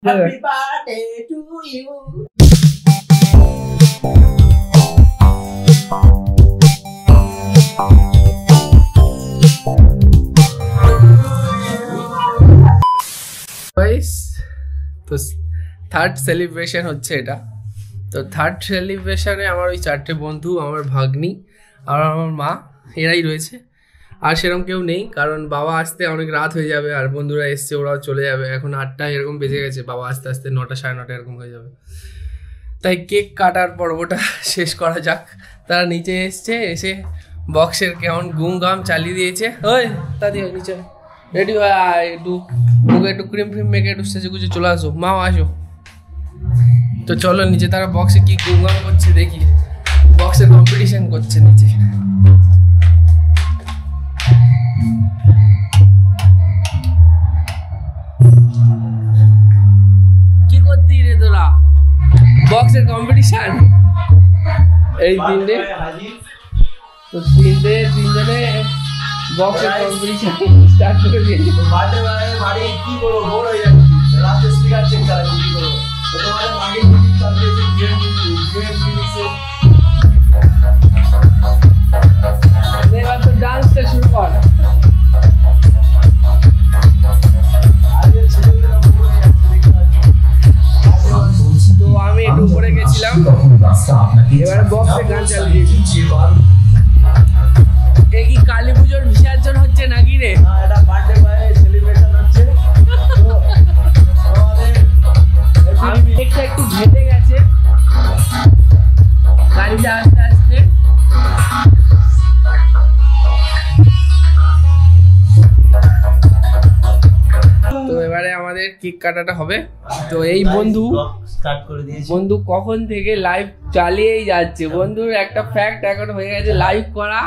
Happy birthday to you. Guys তো third celebration হচ্ছে এটা। তো থার্ড সেলিব্রেশনে আমার ওই চারটে বন্ধু, আমার ভাগ্নি আর আমার মা এরাই রয়েছে। আর সেরকম কেউ নেই, কারণ বাবা আসতে অনেক রাত হয়ে যাবে আর বন্ধুরা এসছে, ওরাও চলে যাবে। এখন 8টা এরকম বেজে গেছে, বাবা আস্তে আস্তে 9টা 9:30 এরকম হয়ে যাবে। তাই কেক কাটার পর্বটা শেষ করা যাক। তারা নিচে এসছে, এসে বক্সের কেমন গুম গাম চালিয়ে দিয়েছে। ওই দাদি নিচে রেডি হয়, একটু মুখে একটু ক্রিম ফ্রিম মেখে একটু সেজে গুজে চলে আসো, মাও আসো। তো চলো নিচে তারা বক্সে কি গুম গাম করছে দেখি। বক্সের কম্পিটিশন করছে নিচে। কি করতি রে তোরা? বক্সের কম্পিটিশন এই তিনটে, তো তিনজনে বক্সের কম্পিটিশন স্টার্ট করে দিয়েছি। বার্থডে বাড়ি কি করব, বোর হয়ে যাচ্ছি। লাস্টে স্পিকার চেক করা কি করব। তো তোমাদের মাগে মিউজিক চালিয়েছি, গেম মিউজিক এবার তো ডান্সটা শুরু কর। তো আমি একটু উপরে গেছিলাম, এবারে বক্সে গান চালিয়েছি। এ কি কালী পুজোর বিসর্জন হচ্ছে নাকি রে? এটা বার্থডে বয় সেলিব্রেশন হচ্ছে। তো আমি একটু ঘেটে গেছে গাড়িটা আস্তে আস্তে। তো এবারে আমাদের কেক কাটাটা হবে। তো এই বন্ধু কখন থেকে লাইভ চালিয়েই যাচ্ছে। বন্ধুর একটা ফ্যাক্ট এখন হয়ে গেছে, লাইভ করা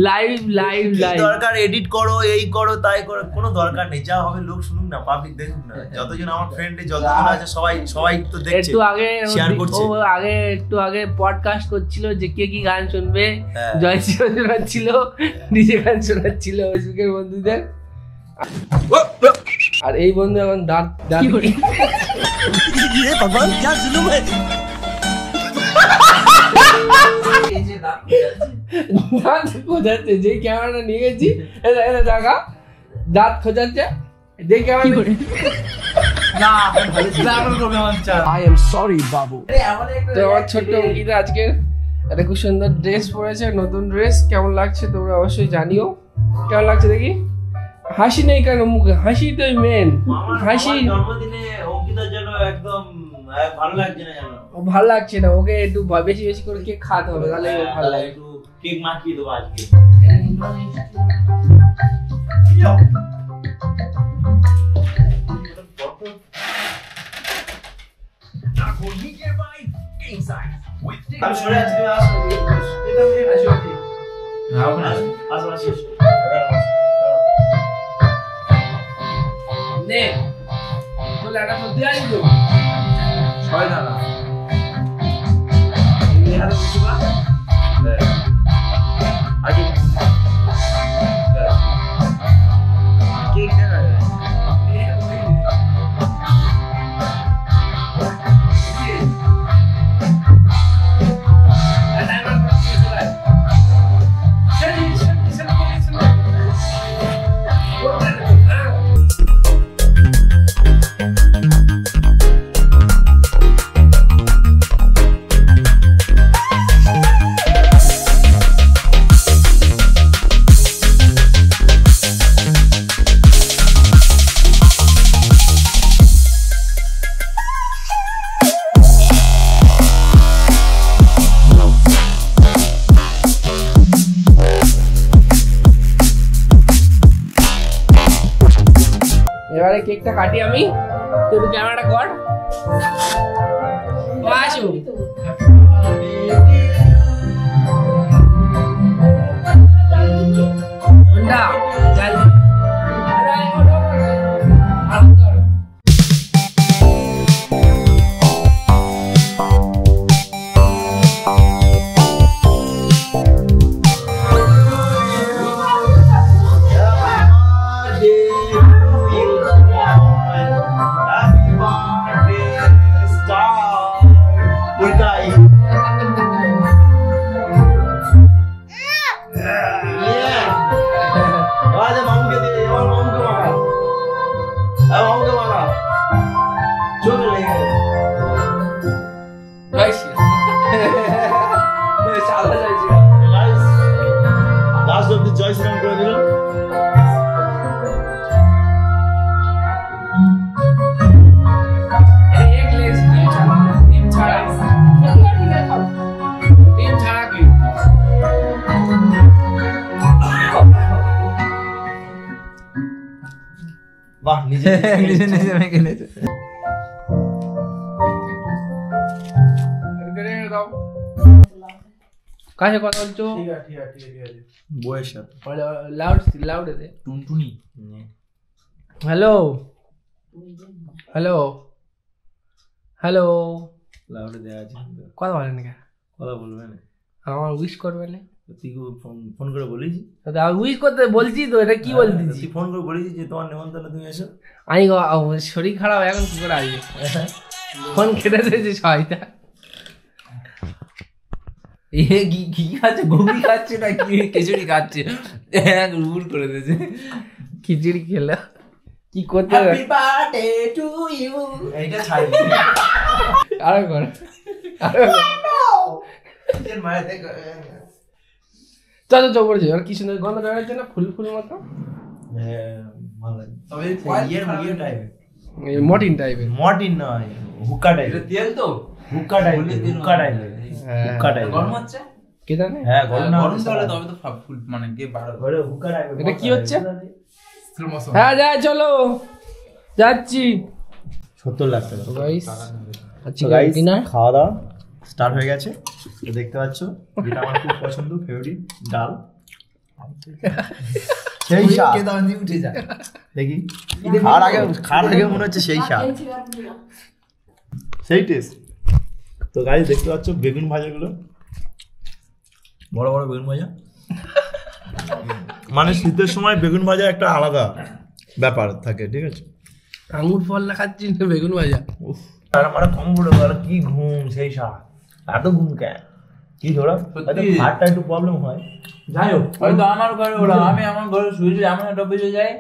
লাইভ লাইভ লাইভ। দরকার এডিট করো, এই করো, তাই করো, কোনো দরকার নেই। যা হবে লোক শুনুক না, পাবলিক দেখুক না। যতজন আমার ফ্রেন্ড যতজন আছে সবাই তো দেখছে। একটু আগে শেয়ার করছে। একটু আগে পডকাস্ট করছিল যে কে কি গান শুনবে। জয়শ্রী শোনাচ্ছিল, নিজে গান শোনাচ্ছিল ফেসবুকের বন্ধুদের। আর এই বন্ধু এখন দাঁত ভগবান क्या जुलूम है। দাঁত খোঁজাচ্ছে, যে ক্যামেরাটা নিয়ে গেছি দেখা দাঁত খোঁজাচ্ছে, যে ক্যামেরা তো আমার ছোট্ট অঙ্কিতা আজকে একটা খুব সুন্দর ড্রেস পরেছে, নতুন ড্রেস। কেমন লাগছে তোমরা অবশ্যই জানিও। কেমন লাগছে দেখি? হাসি নেই কেন মুখে? হাসি তো মেন। হাসি জন্মদিনে অঙ্কিতার জন্য একদম ভালো লাগছে না, জানো? ভালো লাগছে না, ওকে একটু বেশি বেশি করে কেক খাওয়াতে হবে, তাহলে ভালো লাগে। একটু কেক মাখিয়ে দেবো আজকে। আমি সরে আছি, তুমি আসো। আসো। নে বলে একটা সত্যি আসি তো ছয় দাঁড়া আগে কেক দেখা যায়। এবারে কেকটা কাটি আমি। তো একটু ক্যামেরাটা কর, আসো। বাহ নিজে নিজে নিজে মেখে নিয়েছে। কাছে কথা বলছো? ঠিক আছে বইয়ের সাথে লাউড দে। টুনটুনি হ্যালো হ্যালো হ্যালো, লাউডে দেওয়া আছে, কথা বলেন কেন? কথা বলবে না, আমার উইশ করবে না? তুই ফোন করে বলিস? আমি উইশ করতে বলছি তো, এটা কি বলতেছি? তুই ফোন করে বলিস যে তোমার নেমন্তন্ন তুমি এসো। আমি শরীর খারাপ, এখন কি করে আসবে? ফোন কেটে দিয়েছে সবাইটা। এ কি খাচ্ছে? ঘুগনি খাচ্ছে না কি খিচুড়ি খাচ্ছে? রুল করে দিয়েছে। খিচুড়ি খেলো, কি করতে হ্যাপি বার্থডে টু ইউ। এইটা ছাড়ি আরো কর, চলো চো পড়ছে। আর কি সুন্দর গন্ধ বেরোচ্ছে না, ফুল ফুল মতো। হ্যাঁ ভালো লাগে, তবে ইয়ে টাইপের, মর্টিন টাইপের। মর্টিন নয়, হুক্কা টাইপের। তেল তো হুক্কা টাইপের, হুক্কা টাইপের, হুক্কা টাইপের। গরম হচ্ছে? কে জানে? হ্যাঁ গরম না গরম তো হলে তবে তো ফুল মানে কে বারো ঘরে হুক্কা টাইপের। এটা কি হচ্ছে? হ্যাঁ যা চলো, যাচ্ছি। 70 লাখ টাকা। গাইস তো গাইস খাওয়া দাওয়া স্টার্ট হয়ে গেছে, তো দেখতে পাচ্ছ যেটা আমার খুব পছন্দ, ফেভারিট ডাল। সেই স্বাদ, উঠে যায়। দেখি খাওয়ার আগে মনে হচ্ছে সেই স্বাদ, সেই টেস্ট। তো গাইস দেখতে পাচ্ছ বেগুন ভাজাগুলো, বড় বড় বেগুন ভাজা। মানে শীতের সময় বেগুন ভাজা একটা আলাদা ব্যাপার থাকে, ঠিক আছে। আঙুর ফল না খাচ্ছি না বেগুন ভাজা। আর আমার কমফোর্টেবল, আর কি ঘুম, সেই স্বাদ। এত ঘুম কেন কি ঝোড়া, হার্টটা একটু প্রবলেম হয়। যাই হোক, হয়তো আমার ঘরে ওরা, আমি আমার ঘরে শুয়েছি, এমন একটা অফিসে যাই,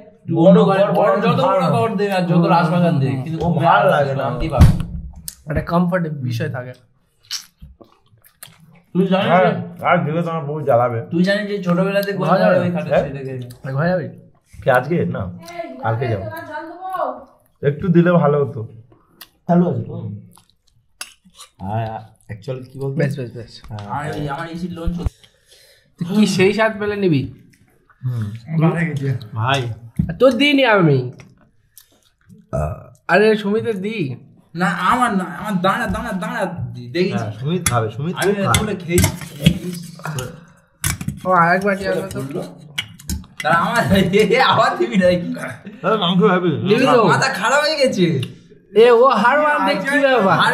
বড় যত বড় ঘর দেয় আর যত রাজবাগান দেয়, কিন্তু ও ভালো লাগে না। শান্তি পাবে। একটা কমফর্ট বিষয় থাকে। তুই জানিস আর দিলে তোমার বউ জ্বালাবে। তুই জানিস যে ছোটবেলাতে কোন ভালো ঘরে লাগে। ওই খাটে হ্যাঁ? শুয়ে দেখেছি। ঘরে যাবি? কি আজকে না কালকে যাবো, একটু দিলে ভালো হতো। চালু আছে তো? অ্যাকচুয়ালি কি বলতো, বেশ বেশ বেশ। আর এই আমার এসির লোন তুই কি সেই স্বাদ পেলে নিবি? ভাই তোর দিইনি আমি। আরে সুমিতের দি না, আমার না, আমার দাঁড়া দাঁড়া দাঁড়া দেখেছি। সুমিত খাবে, সুমিত আমি খুব খাবে। বলে খেয়েছি। ও আরেক বাটি আনবে তো। তারা আমার আবার দিবি নাকি? আরে মাংস খাবি? নিবি তো? মাথা খারাপ হয়ে গেছে। এ ও হার মান দেখছি ব্যাপার। আর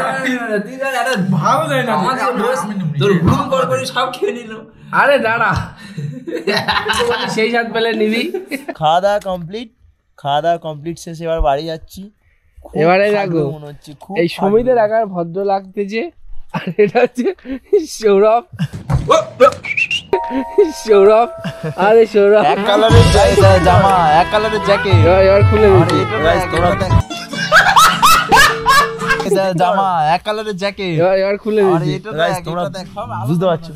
তুই তাহলে একটা ভালো যায় না, আমাদের রোজ তোর হুম করে সব খেয়ে নিল। আরে দাঁড়া, তুই বলি সেই স্বাদ পেলে নিবি। খাওয়া দাওয়া কমপ্লিট, খাওয়া দাওয়া কমপ্লিট শেষে এবার বাড়ি যাচ্ছি। খুব এবারে খাটবো দেখো, মনে হচ্ছে, খুব এই সুমিতের আকার ভদ্র লাগতেছে, আর এটা হচ্ছে সৌরভ। সৌরভ, আরে সৌরভ এক কালারের জামা, এক কালারের জ্যাকেট, এবার খুলে দিচ্ছি। জামা এক কালারের জ্যাকেট, এবার খুলে দিচ্ছি। তোমরা বুঝতে পারছো?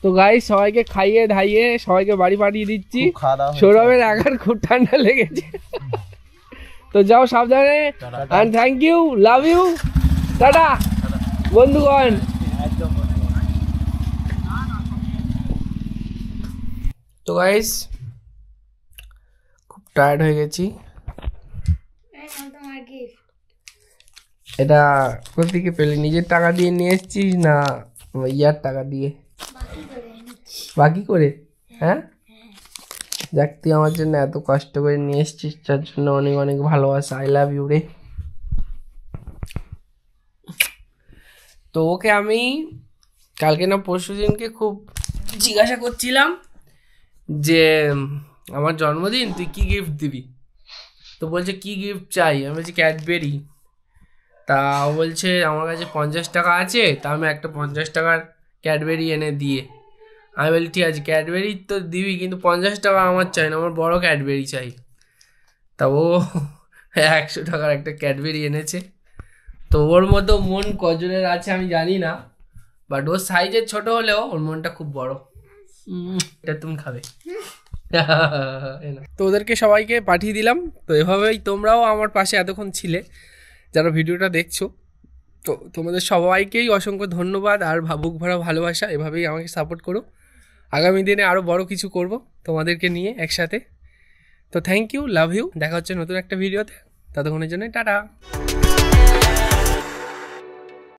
তো গাইস সবাইকে খাইয়ে ধাইয়ে সবাইকে বাড়ি পাঠিয়ে দিচ্ছি। খুব খাওয়া দাওয়া হয়েছে। সৌরভের আকার খুব ঠান্ডা লেগেছে, তো যাও সাবধানে। And thank you, love you, tata বন্ধুগণ। তো গাইস খুব টায়ার্ড হয়ে গেছি। এটা কোথেকে পেলে? নিজের টাকা দিয়ে নিয়ে এসেছিস না ইয়ার টাকা দিয়ে? বাকি করে? হ্যাঁ যাক, তুই আমার জন্য এত কষ্ট করে নিয়ে এসেছিস, তার জন্য অনেক অনেক ভালোবাসা। আই লাভ ইউ রে। তো ওকে আমি কালকে না পরশু দিনকে খুব জিজ্ঞাসা করছিলাম যে আমার জন্মদিন, তুই কি গিফট দিবি? তো বলছে কি গিফট চাই? আমি বলছি ক্যাডবেরি। তা ও বলছে আমার কাছে 50 টাকা আছে, তা আমি একটা 50 টাকার ক্যাডবেরি এনে দিয়ে। আমি বলি ঠিক আছে, ক্যাডবেরি তো দিবি, কিন্তু 50 টাকা আমার চাই না, আমার বড় ক্যাডবেরি চাই। তা ও 100 টাকার একটা ক্যাডবেরি এনেছে। তো ওর মতো মন কজনের আছে আমি জানি না, বাট ওর সাইজের ছোট হলেও ওর মনটা খুব বড়। এটা তুমি খাবে। তো ওদেরকে সবাইকে পাঠিয়ে দিলাম। তো এভাবেই তোমরাও আমার পাশে এতক্ষণ ছিলে যারা ভিডিওটা দেখছো। তো তোমাদের সবাইকেই অসংখ্য ধন্যবাদ আর বুক ভরা ভালোবাসা। এভাবেই আমাকে সাপোর্ট করো। আগামী দিনে আরও বড় কিছু করব তোমাদেরকে নিয়ে একসাথে। তো থ্যাংক ইউ, লাভ ইউ, দেখা হচ্ছে নতুন একটা ভিডিওতে, ততক্ষণের জন্য টাটা।